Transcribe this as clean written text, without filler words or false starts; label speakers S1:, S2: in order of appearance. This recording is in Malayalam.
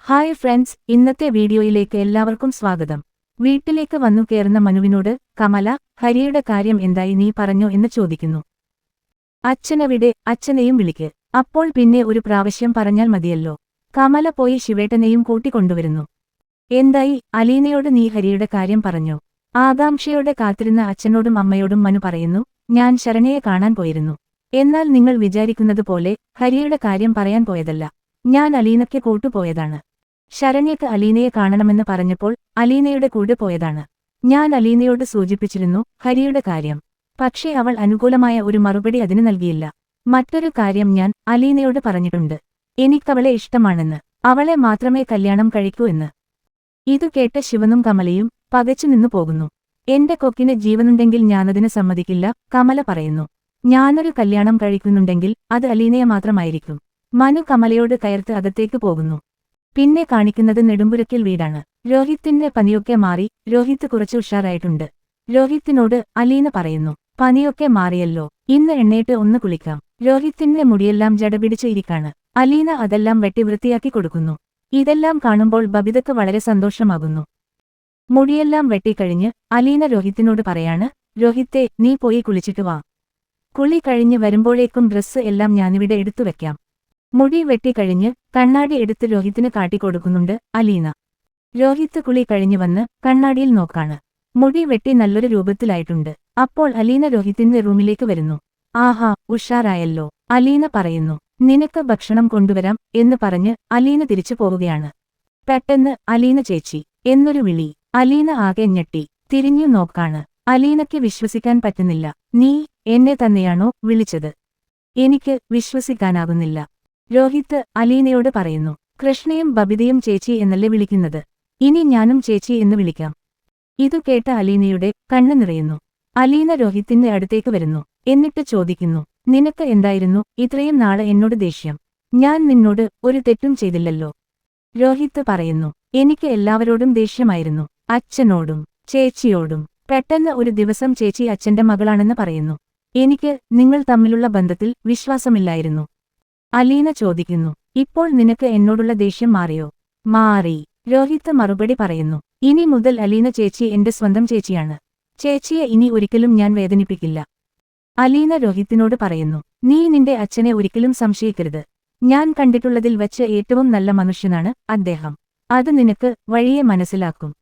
S1: ഹായ് ഫ്രണ്ട്സ്, ഇന്നത്തെ വീഡിയോയിലേക്ക് എല്ലാവർക്കും സ്വാഗതം. വീട്ടിലേക്ക് വന്നു കയറുന്ന മനുവിനോട് കമല, ഹരിയുടെ കാര്യം എന്തായി നീ പറഞ്ഞോ എന്ന് ചോദിക്കുന്നു. അച്ഛനവിടെ, അച്ഛനെയും വിളിക്ക്. അപ്പോൾ പിന്നെ ഒരു പ്രാവശ്യം പറഞ്ഞാൽ മതിയല്ലോ. കമല പോയി ശിവേട്ടനെയും കൂട്ടിക്കൊണ്ടുവരുന്നു. എന്തായി, അലീനയോട് നീ ഹരിയുടെ കാര്യം പറഞ്ഞോ? ആകാംക്ഷയോടെ കാത്തിരുന്ന അച്ഛനോടും അമ്മയോടും മനു പറയുന്നു. ഞാൻ ശരണയെ കാണാൻ പോയിരുന്നു. എന്നാൽ നിങ്ങൾ വിചാരിക്കുന്നതുപോലെ ഹരിയുടെ കാര്യം പറയാൻ പോയതല്ല. ഞാൻ അലീനയ്ക്ക് കൂട്ടുപോയതാണ്. ശരണ്യക്ക് അലീനയെ കാണണമെന്ന് പറഞ്ഞപ്പോൾ അലീനയുടെ കൂടെ പോയതാണ്. ഞാൻ അലീനയോട് സൂചിപ്പിച്ചിരുന്നു ഹരിയുടെ കാര്യം. പക്ഷേ അവൾ അനുകൂലമായ ഒരു മറുപടി അതിന് നൽകിയില്ല. മറ്റൊരു കാര്യം ഞാൻ അലീനയോട് പറഞ്ഞിട്ടുണ്ട്. എനിക്കവളെ ഇഷ്ടമാണെന്ന്, അവളെ മാത്രമേ കല്യാണം കഴിക്കൂ എന്ന്. ഇതു കേട്ട ശിവനും കമലയും പകച്ചു നിന്നു പോകുന്നു. എന്റെ കൊക്കിന് ജീവനുണ്ടെങ്കിൽ ഞാനതിന് സമ്മതിക്കില്ല, കമല പറയുന്നു. ഞാനൊരു കല്യാണം കഴിക്കുന്നുണ്ടെങ്കിൽ അത് അലീനയെ മാത്രമായിരിക്കും. മനു കമലയോട് കയർത്ത് അകത്തേക്ക് പോകുന്നു. പിന്നെ കാണിക്കുന്നത് നെടുമ്പുരയ്ക്കൽ വീടാണ്. രോഹിത്തിന്റെ പനിയൊക്കെ മാറി, രോഹിത് കുറച്ച് ഉഷാറായിട്ടുണ്ട്. രോഹിത്തിനോട് അലീന പറയുന്നു, പനിയൊക്കെ മാറിയല്ലോ, ഇന്ന് എണ്ണയിട്ട് ഒന്ന് കുളിക്കാം. രോഹിത്തിന്റെ മുടിയെല്ലാം ജടപിടിച്ച് ഇരിക്കാണ്. അലീന അതെല്ലാം വെട്ടി വൃത്തിയാക്കി കൊടുക്കുന്നു. ഇതെല്ലാം കാണുമ്പോൾ ബബിതയ്ക്ക് വളരെ സന്തോഷമാകുന്നു. മുടിയെല്ലാം വെട്ടിക്കഴിഞ്ഞ് അലീന രോഹിത്തിനോട് പറയാണ്, രോഹിത്തെ, നീ പോയി കുളിച്ചിട്ട് വാ. കുളി കഴിഞ്ഞ് വരുമ്പോഴേക്കും ഡ്രസ്സ് എല്ലാം ഞാനിവിടെ എടുത്തു വെക്കാം. മുടി വെട്ടിക്കഴിഞ്ഞ് കണ്ണാടി എടുത്ത് രോഹിത്തിന് കാട്ടിക്കൊടുക്കുന്നുണ്ട് അലീന. രോഹിത്ത് കുളി കഴിഞ്ഞു വന്ന് കണ്ണാടിയിൽ നോക്കാണ്. മുടി വെട്ടി നല്ലൊരു രൂപത്തിലായിട്ടുണ്ട്. അപ്പോൾ അലീന രോഹിത്തിന്റെ റൂമിലേക്ക് വരുന്നു. ആഹാ, ഉഷാറായല്ലോ, അലീന പറയുന്നു. നിനക്ക് ഭക്ഷണം കൊണ്ടുവരാം എന്ന് പറഞ്ഞ് അലീന തിരിച്ചു പോവുകയാണ്. പെട്ടെന്ന് അലീന ചേച്ചി എന്നൊരു വിളി. അലീന ആകെ ഞെട്ടി തിരിഞ്ഞു നോക്കാണ്. അലീനയ്ക്ക് വിശ്വസിക്കാൻ പറ്റുന്നില്ല. നീ എന്നെ തന്നെയാണോ വിളിച്ചത്? എനിക്ക് വിശ്വസിക്കാനാകുന്നില്ല. രോഹിത്ത് അലീനയോട് പറയുന്നു. കൃഷ്ണയും ബബിതയും ചേച്ചി എന്നല്ലേ വിളിക്കുന്നത്, ഇനി ഞാനും ചേച്ചി എന്ന് വിളിക്കാം. ഇതു കേട്ട അലീനയുടെ കണ്ണ് നിറയുന്നു. അലീന രോഹിത്തിന്റെ അടുത്തേക്ക് വരുന്നു. എന്നിട്ട് ചോദിക്കുന്നു, നിനക്ക് എന്തായിരുന്നു ഇത്രയും നാള് എന്നോട് ദേഷ്യം? ഞാൻ നിന്നോട് ഒരു തെറ്റും ചെയ്തില്ലല്ലോ. രോഹിത്ത് പറയുന്നു, എനിക്ക് എല്ലാവരോടും ദേഷ്യമായിരുന്നു, അച്ഛനോടും ചേച്ചിയോടും. പെട്ടെന്ന് ഒരു ദിവസം ചേച്ചി അച്ഛന്റെ മകളാണെന്ന് പറയുന്നു. എനിക്ക് നിങ്ങൾ തമ്മിലുള്ള ബന്ധത്തിൽ വിശ്വാസമില്ലായിരുന്നു. അലീന ചോദിക്കുന്നു, ഇപ്പോൾ നിനക്ക് എന്നോടുള്ള ദേഷ്യം മാറിയോ? മാറി, രോഹിത്ത് മറുപടി പറയുന്നു. ഇനി മുതൽ അലീന ചേച്ചി എന്റെ സ്വന്തം ചേച്ചിയാണ്. ചേച്ചിയെ ഇനി ഒരിക്കലും ഞാൻ വേദനിപ്പിക്കില്ല. അലീന രോഹിത്തിനോട് പറയുന്നു, നീ നിന്റെ അച്ഛനെ ഒരിക്കലും സംശയിക്കരുത്. ഞാൻ കണ്ടിട്ടുള്ളതിൽ വച്ച് ഏറ്റവും നല്ല മനുഷ്യനാണ് അദ്ദേഹം. അത് നിനക്ക് വഴിയെ മനസ്സിലാക്കും.